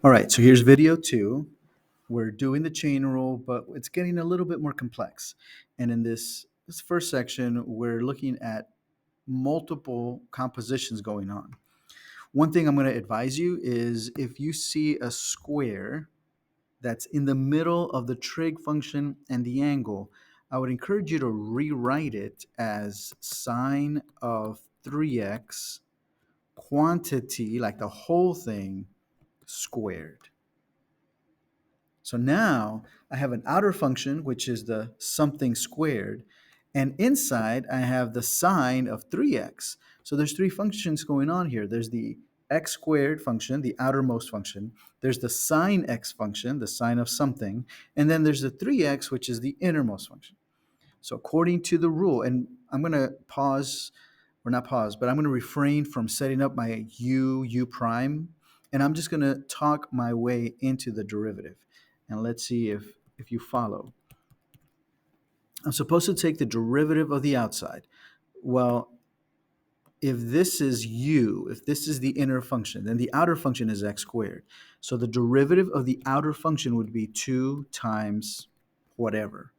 All right, so here's video two. We're doing the chain rule, but it's getting a little bit more complex. And in this first section, we're looking at multiple compositions going on. One thing I'm going to advise you is if you see a square that's in the middle of the trig function and the angle, I would encourage you to rewrite it as sine of 3x quantity, like the whole thing, squared. So now I have an outer function, which is the something squared, and inside I have the sine of 3x. So there's three functions going on here. There's the x squared function, the outermost function. There's the sine x function, the sine of something. And then there's the 3x, which is the innermost function. So according to the rule, and I'm going to pause, or not pause, but I'm going to refrain from setting up my u prime, and I'm just going to talk my way into the derivative. And let's see if you follow. I'm supposed to take the derivative of the outside. Well, if this is u, if this is the inner function, then the outer function is x squared. So the derivative of the outer function would be 2 times whatever.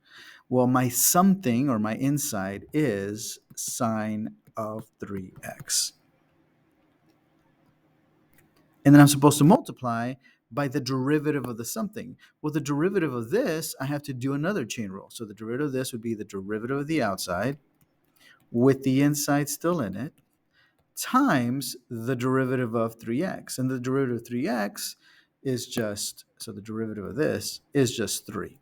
Well, my something or my inside is sine of 3x. And then I'm supposed to multiply by the derivative of the something. Well, the derivative of this, I have to do another chain rule. So the derivative of this would be the derivative of the outside with the inside still in it times the derivative of 3x. And the derivative of 3x is just, so the derivative of this is just 3.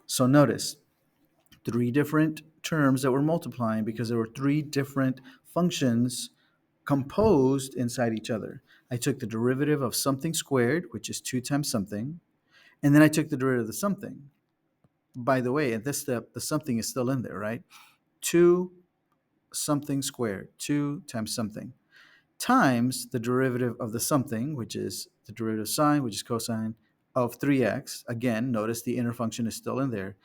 So notice, three different terms that we're multiplying because there were three different functions composed inside each other. I took the derivative of something squared, which is 2 times something, and then I took the derivative of the something. By the way, at this step, the something is still in there, right? 2 something squared, 2 times something, times the derivative of the something, which is the derivative of sine, which is cosine of 3x. Again, notice the inner function is still in there,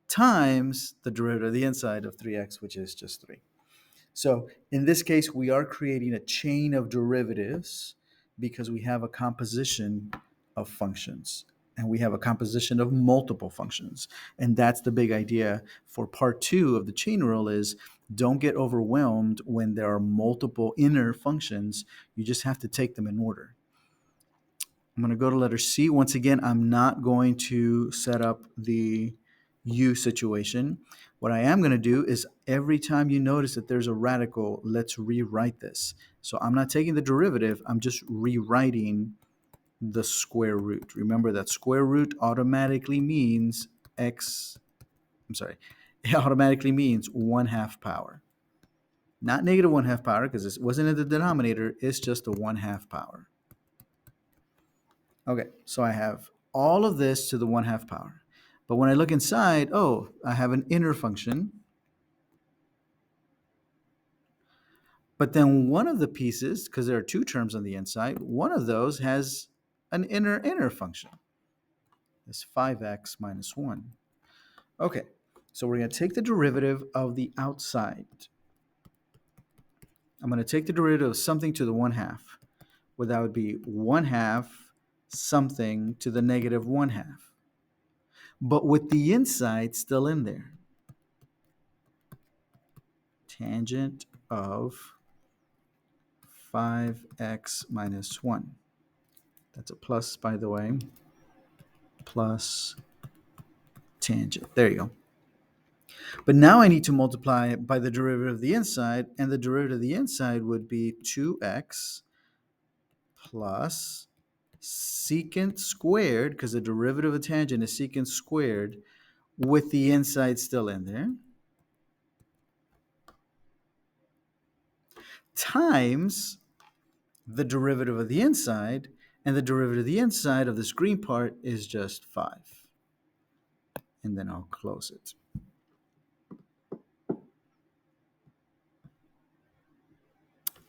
times the derivative of the inside of 3x, which is just 3. So in this case, we are creating a chain of derivatives because we have a composition of functions and we have a composition of multiple functions. And that's the big idea for part two of the chain rule is don't get overwhelmed when there are multiple inner functions. You just have to take them in order. I'm going to go to letter C. Once again, I'm not going to set up the U situation. What I am going to do is every time you notice that there's a radical, let's rewrite this. So I'm not taking the derivative, I'm just rewriting the square root. Remember that square root automatically means x, I'm sorry, it automatically means 1/2 power. Not negative 1/2 power because it wasn't in the denominator, it's just a 1/2 power. Okay, so I have all of this to the 1/2 power. But when I look inside, oh, I have an inner function. But then one of the pieces, because there are two terms on the inside, one of those has an inner function. It's 5x minus 1. Okay, so we're going to take the derivative of the outside. I'm going to take the derivative of something to the 1/2. Well, that would be 1/2 something to the negative 1/2. But with the inside still in there. Tangent of 5x minus 1. That's a plus, by the way. Plus tangent. There you go. But now I need to multiply by the derivative of the inside, and the derivative of the inside would be 2x plus secant squared, because the derivative of tangent is secant squared, with the inside still in there, times the derivative of the inside, and the derivative of the inside of this green part is just 5. And then I'll close it.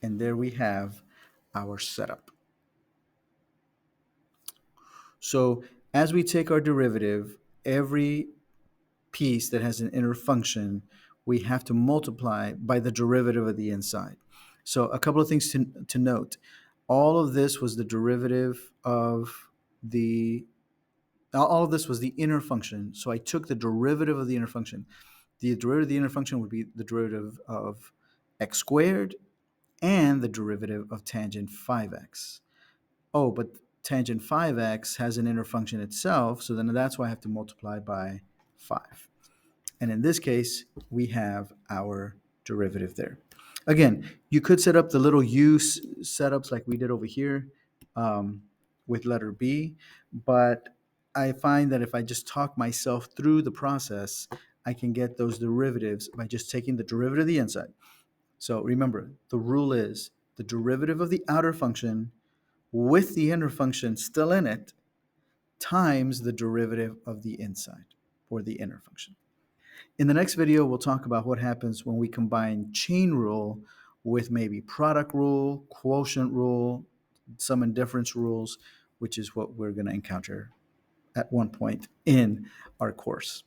And there we have our setup. So as we take our derivative, every piece that has an inner function, we have to multiply by the derivative of the inside. So a couple of things to note. All of this was the derivative of the all of this was the inner function. So I took the derivative of the inner function. The derivative of the inner function would be the derivative of x squared and the derivative of tangent 5x. Oh, but tangent 5x has an inner function itself, so then that's why I have to multiply by 5. And in this case, we have our derivative there. Again, you could set up the little u setups like we did over here um, with letter B, but I find that if I just talk myself through the process, I can get those derivatives by just taking the derivative of the inside. So remember, the rule is the derivative of the outer function with the inner function still in it times the derivative of the inside or the inner function. In the next video, we'll talk about what happens when we combine chain rule with maybe product rule, quotient rule, sum and difference rules, which is what we're going to encounter at one point in our course.